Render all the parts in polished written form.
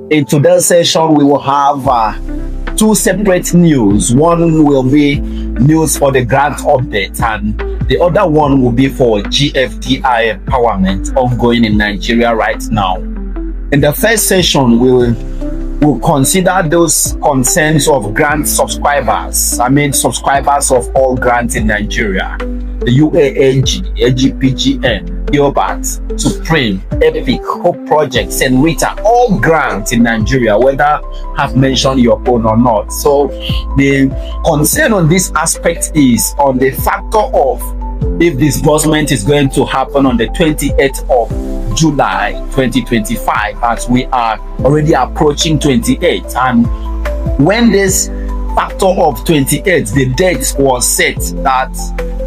In today's session, we will have two separate news. One will be news for the grant update, and the other one will be for GFDI empowerment ongoing in Nigeria right now. In the first session, we'll consider those concerns of grant subscribers. Subscribers of all grants in Nigeria. The UAAG, AGPGN, Eobat, Supreme, Epic, Hope Project, St. Rita, all grants in Nigeria, whether have mentioned your own or not. So the concern on this aspect is on the factor of if disbursement is going to happen on the 28th of July 2025, as we are already approaching 28, and when this factor of 28, the date was set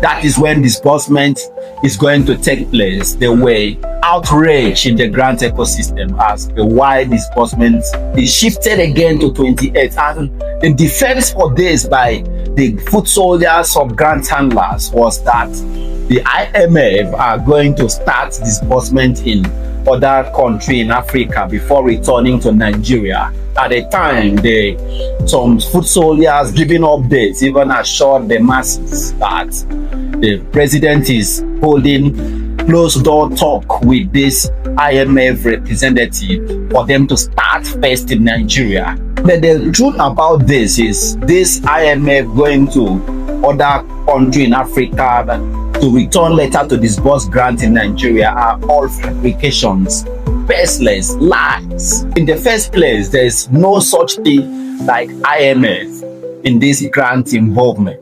that is when disbursement is going to take place. There were outrage in the grant ecosystem as to why disbursement is shifted again to 28, and the defense for this by the foot soldiers of grant handlers was that the IMF are going to start disbursement in other country in Africa before returning to Nigeria. At the time, some foot soldiers giving updates even assured the masses that the president is holding closed door talk with this IMF representative for them to start first in Nigeria. But the truth about this is this IMF going to other country in Africa to return letter to disburse grant in Nigeria are all fabrications, baseless lies. In the first place, there is no such thing like IMF in this grant involvement.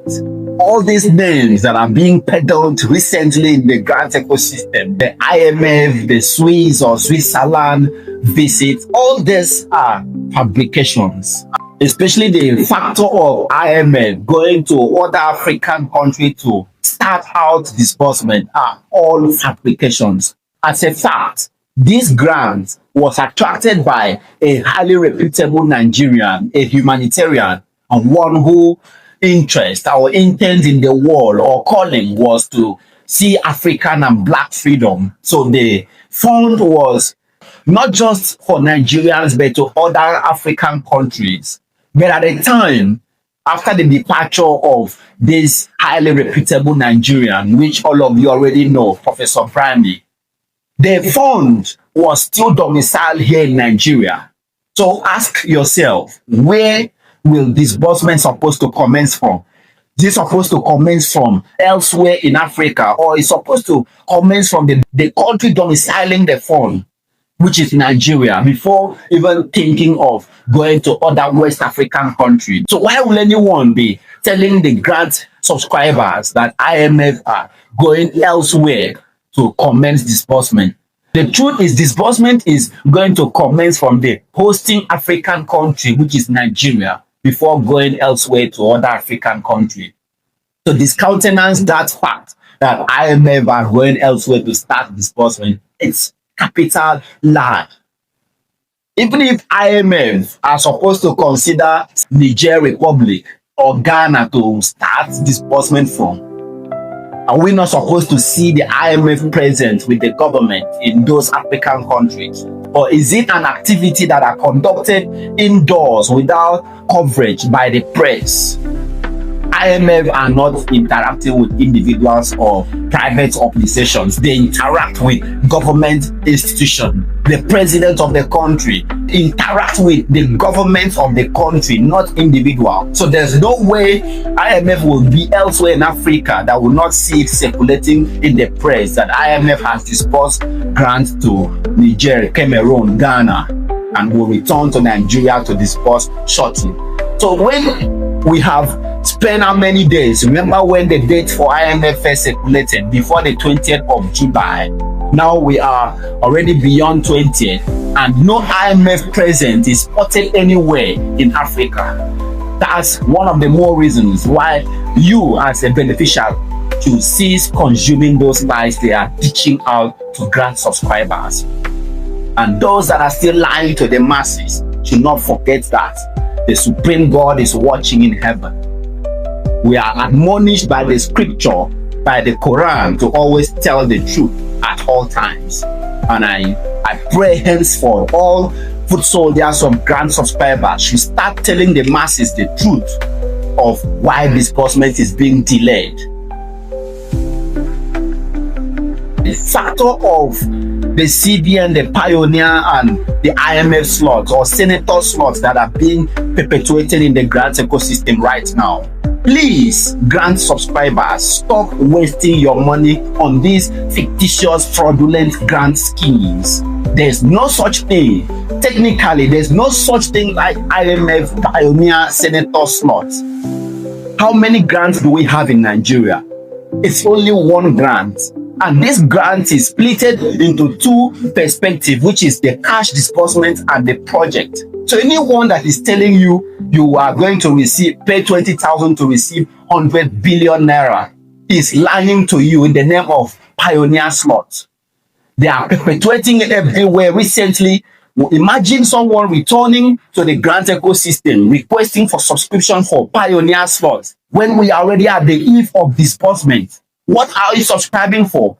All these names that are being peddled recently in the grant ecosystem, the IMF, the Swiss or Switzerland visit, all these are fabrications. Especially the factor of IMF going to other African countries to start out disbursement are all fabrications. As a fact, this grant was attracted by a highly reputable Nigerian, a humanitarian, and one who interest or intent in the world or calling was to see African and Black freedom. So the fund was not just for Nigerians but to other African countries. But at the time, after the departure of this highly reputable Nigerian, which all of you already know, Professor Brandy, the fund was still domiciled here in Nigeria. So ask yourself, where will disbursement supposed to commence from? Is it supposed to commence from elsewhere in Africa, or is supposed to commence from the country domiciling the fund, which is Nigeria, before even thinking of going to other West African countries? So why will anyone be telling the grant subscribers that IMF are going elsewhere to commence disbursement? The truth is disbursement is going to commence from the hosting African country, which is Nigeria, before going elsewhere to other African countries. So discountenance that fact that IMF are going elsewhere to start disbursement, it's capital lie. Even if IMF are supposed to consider Niger Republic or Ghana to start disbursement from, are we not supposed to see the IMF present with the government in those African countries? Or is it an activity that are conducted indoors without coverage by the press? IMF are not interacting with individuals or private organizations. They interact with government institutions. The president of the country interact with the government of the country, not individual. So there's no way IMF will be elsewhere in Africa that will not see it circulating in the press that IMF has disbursed grants to Niger, Cameroon, Ghana, and will return to Nigeria to disburse shortly. So when we have spent how many days? Remember when the date for IMF first circulated before the 20th of July? Now we are already beyond 20th, and no IMF present is spotted anywhere in Africa. That's one of the more reasons why you as a beneficiary should cease consuming those lies they are teaching out to grant subscribers. And those that are still lying to the masses should not forget that the Supreme God is watching in heaven. We are admonished by the scripture, by the Quran, to always tell the truth at all times. And I pray henceforth all foot soldiers, of grant subscribers should start telling the masses the truth of why disbursement is being delayed. The factor of the CBN, the Pioneer, and the IMF slots or senator slots that are being perpetuated in the grant ecosystem right now. Please, grant subscribers, stop wasting your money on these fictitious, fraudulent grant schemes. There's no such thing. Technically, there's no such thing like IMF, Pioneer, senator slots. How many grants do we have in Nigeria? It's only one grant. And this grant is split into two perspectives, which is the cash disbursement and the project. So anyone that is telling you you are going to pay 20,000 to receive 100 billion naira is lying to you in the name of Pioneer slots. They are perpetuating it everywhere. Recently, imagine someone returning to the grant ecosystem requesting for subscription for Pioneer slots when we are already at the eve of disbursement. What are you subscribing for?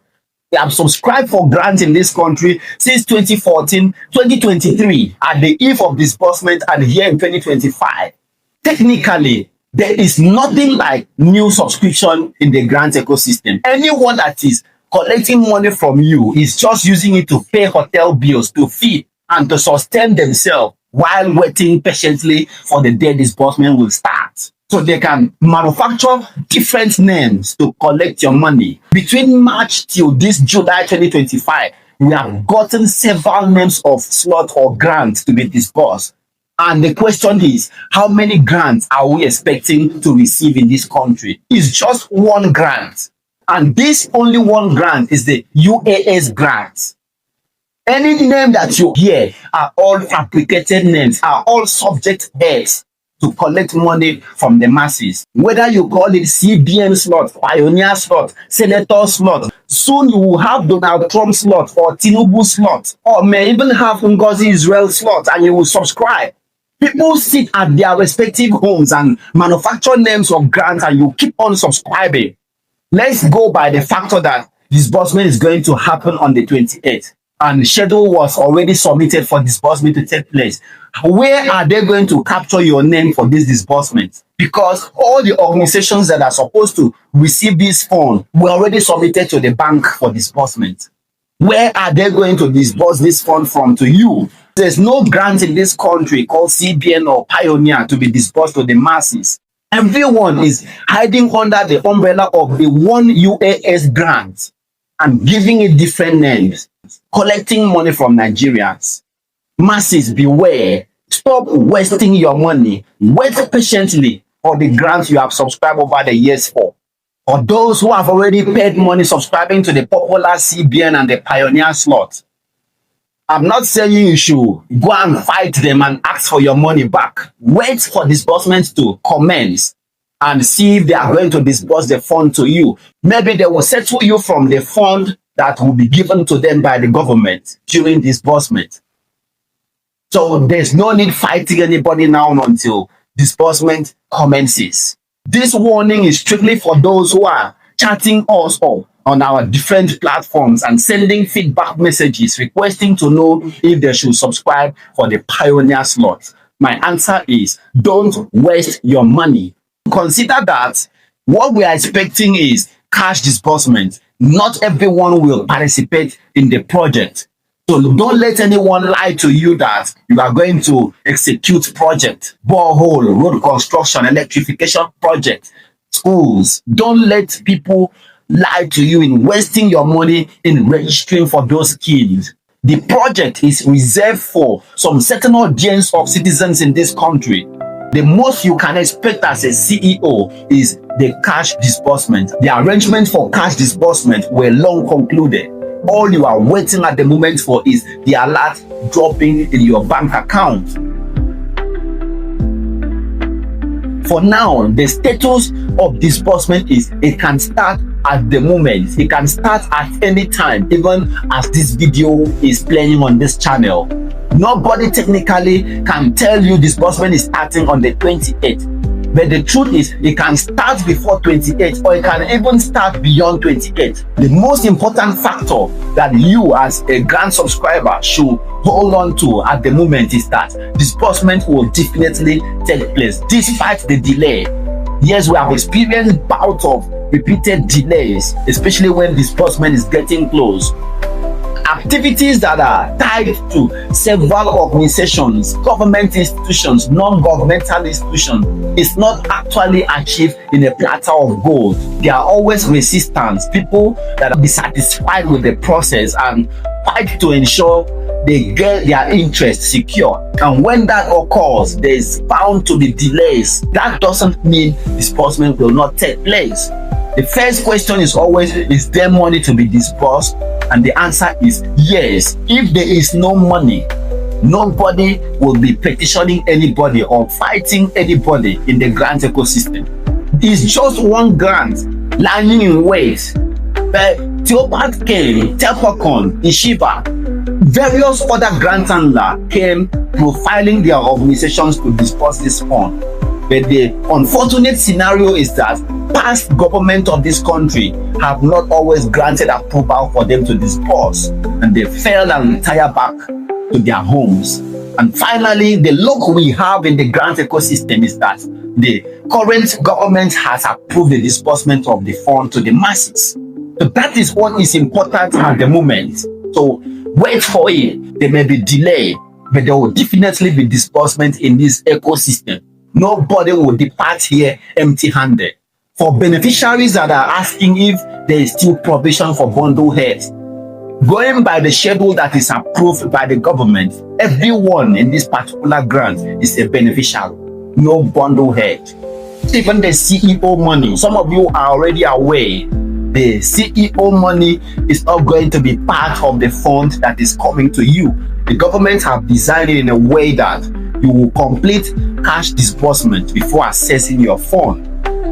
They have subscribed for grants in this country since 2014, 2023, at the eve of disbursement, and here in 2025. Technically, there is nothing like new subscription in the grant ecosystem. Anyone that is collecting money from you is just using it to pay hotel bills, to feed, and to sustain themselves while waiting patiently for the day disbursement will start. So they can manufacture different names to collect your money. Between March till this July 2025, we have gotten several names of slot or grants to be disbursed. And the question is, how many grants are we expecting to receive in this country? It's just one grant. And this only one grant is the UAS grant. Any name that you hear are all fabricated names, are all subject heads to collect money from the masses. Whether you call it CBN slot, Pioneer slot, Senator slot, soon you will have Donald Trump slot or Tinubu slot, or may even have Ngozi Israel slot, and you will subscribe. People sit at their respective homes and manufacture names of grants, and you keep on subscribing. Let's go by the factor that disbursement is going to happen on the 28th. And schedule was already submitted for disbursement to take place. Where are they going to capture your name for this disbursement? Because all the organizations that are supposed to receive this fund were already submitted to the bank for disbursement. Where are they going to disburse this fund from to you? There's no grant in this country called CBN or Pioneer to be disbursed to the masses. Everyone is hiding under the umbrella of the one UAS grant and giving it different names, collecting money from Nigerians. Masses, beware. Stop wasting your money. Wait patiently for the grants you have subscribed over the years for. For those who have already paid money subscribing to the popular CBN and the Pioneer slot, I'm not saying you should go and fight them and ask for your money back. Wait for disbursement to commence and see if they are going to disburse the fund to you. Maybe they will settle you from the fund that will be given to them by the government during disbursement. So there's no need fighting anybody now until disbursement commences. This warning is strictly for those who are chatting us up on our different platforms and sending feedback messages requesting to know if they should subscribe for the Pioneer slot. My answer is, don't waste your money. Consider that what we are expecting is cash disbursement. Not everyone will participate in the project. So don't let anyone lie to you that you are going to execute project, borehole, road construction, electrification project, schools. Don't let people lie to you in wasting your money in registering for those schemes. The project is reserved for some certain audience of citizens in this country. The most you can expect as a CEO is the cash disbursement. The arrangement for cash disbursement were long concluded. All you are waiting at the moment for is the alert dropping in your bank account. For now, the status of disbursement is it can start at the moment. It can start at any time, even as this video is playing on this channel. Nobody technically can tell you disbursement is starting on the 28th. But the truth is, it can start before 28 or it can even start beyond 28. The most important factor that you as a grant subscriber should hold on to at the moment is that disbursement will definitely take place despite the delay. Yes, we have experienced bouts of repeated delays, especially when disbursement is getting close. Activities that are tied to several organizations, government institutions, non-governmental institutions is not actually achieved in a platter of gold. There are always resistance, people that are dissatisfied with the process and fight to ensure they get their interest secure. And when that occurs, there is bound to be delays. That doesn't mean disbursement will not take place. The first question is always, is there money to be disbursed? And the answer is yes. If there is no money, nobody will be petitioning anybody or fighting anybody in the grant ecosystem. It's just one grant lying in wait. But Theopat came, Telpocon, Ishiva, various other grant handlers came profiling their organizations to disburse this fund. But the unfortunate scenario is that past government of this country have not always granted approval for them to disburse, and they fail and retire back to their homes. And finally, the luck we have in the grant ecosystem is that the current government has approved the disbursement of the fund to the masses. So that is what is important at the moment. So wait for it. There may be delay, but there will definitely be disbursement in this ecosystem. Nobody will depart here empty-handed. For beneficiaries that are asking if there is still provision for bundle heads, going by the schedule that is approved by the government, everyone in this particular grant is a beneficiary. No bundle head. Even the CEO money, some of you are already aware, the CEO money is not going to be part of the fund that is coming to you. The government have designed it in a way that you will complete cash disbursement before accessing your fund.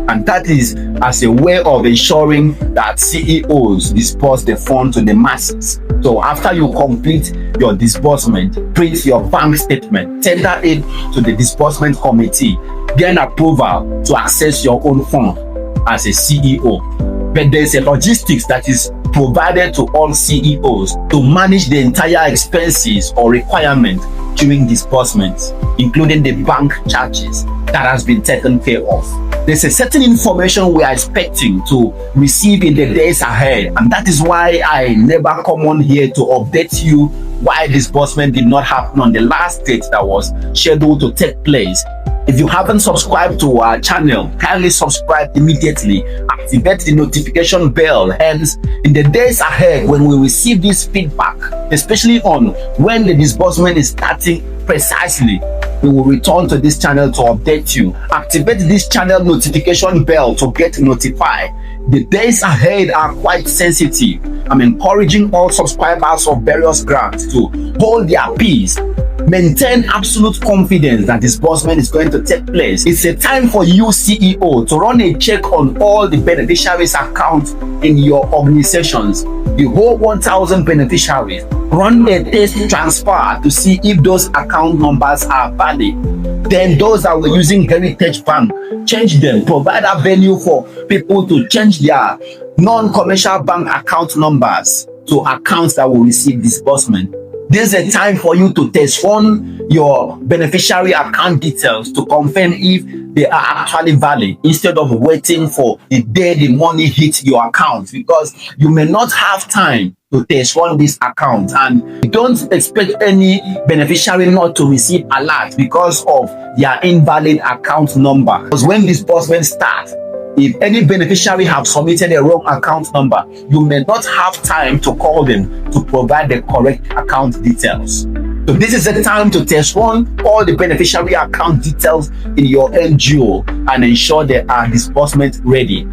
And that is as a way of ensuring that CEOs disperse the fund to the masses. So after you complete your disbursement, print your bank statement, tender it to the disbursement committee, gain approval to access your own fund as a CEO. But there's a logistics that is provided to all CEOs to manage the entire expenses or requirement during disbursements, including the bank charges that has been taken care of. There's a certain information we are expecting to receive in the days ahead, and that is why I never come on here to update you why disbursement did not happen on the last date that was scheduled to take place. If you haven't subscribed to our channel, kindly subscribe immediately, activate the notification bell, and in the days ahead when we receive this feedback, especially on when the disbursement is starting precisely, we will return to this channel to update you. Activate this channel notification bell to get notified. The days ahead are quite sensitive. I'm encouraging all subscribers of various grants to hold their peace. Maintain absolute confidence that disbursement is going to take place. It's a time for you, CEO, to run a check on all the beneficiaries' accounts in your organizations. The whole 1,000 beneficiaries. Run a test transfer to see if those account numbers are valid. Then those that were using Heritage Bank, change them. Provide a venue for people to change their non-commercial bank account numbers to accounts that will receive disbursement. This is a time for you to test run your beneficiary account details to confirm if they are actually valid, instead of waiting for the day the money hits your account, because you may not have time to test run this account, and don't expect any beneficiary not to receive alert because of their invalid account number. Because when disbursement starts, if any beneficiary have submitted a wrong account number, you may not have time to call them to provide the correct account details. So this is the time to test run all the beneficiary account details in your NGO and ensure they are disbursement ready.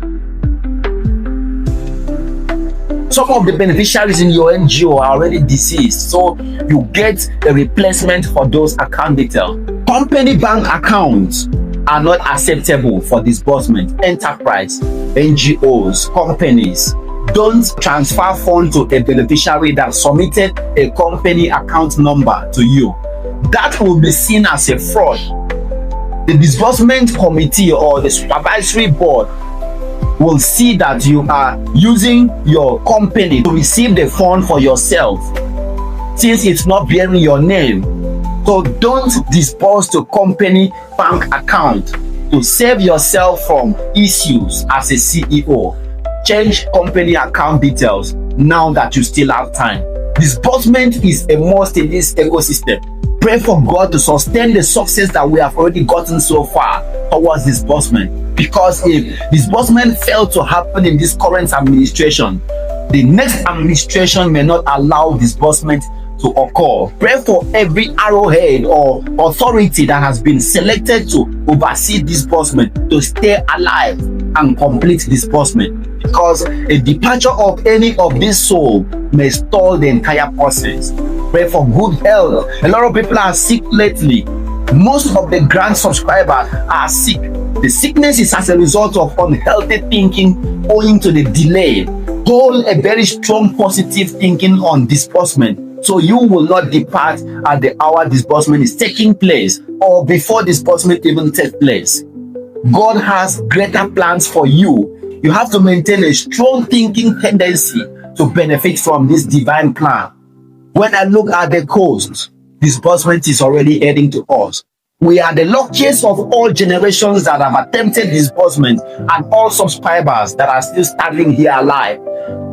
Some of the beneficiaries in your NGO are already deceased, so you get a replacement for those account details. Company bank accounts are not acceptable for disbursement. Enterprise, NGOs, companies, don't transfer funds to a beneficiary that submitted a company account number to you. That will be seen as a fraud. The disbursement committee or the supervisory board will see that you are using your company to receive the fund for yourself. since it's not bearing your name. So don't disburse to company bank account to save yourself from issues as a CEO. Change company account details now that you still have time. Disbursement is a must in this ecosystem. Pray for God to sustain the success that we have already gotten so far towards disbursement. Because if disbursement failed to happen in this current administration, the next administration may not allow disbursement to occur. Pray for every arrowhead or authority that has been selected to oversee disbursement to stay alive and complete disbursement, because a departure of any of this soul may stall the entire process. Pray for good health. A lot of people are sick lately. Most of the grant subscribers are sick. The sickness is as a result of unhealthy thinking owing to the delay. Hold a very strong positive thinking on disbursement, so you will not depart at the hour disbursement is taking place or before disbursement even takes place. God has greater plans for you. You have to maintain a strong thinking tendency to benefit from this divine plan. When I look at the coast, disbursement is already heading to us. We are the luckiest of all generations that have attempted disbursement and all subscribers that are still standing here alive.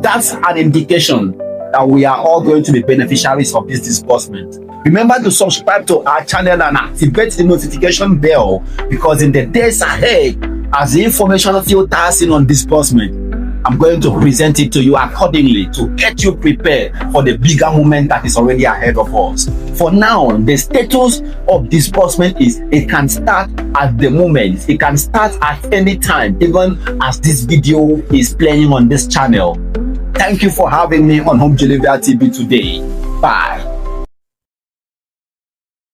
That's an indication that we are all going to be beneficiaries of this disbursement. Remember to subscribe to our channel and activate the notification bell, because in the days ahead, as the information filters in on disbursement, I'm going to present it to you accordingly to get you prepared for the bigger moment that is already ahead of us. For now, the status of disbursement is it can start at the moment. It can start at any time, even as this video is playing on this channel. Thank you for having me on Home Delivery TV today. Bye.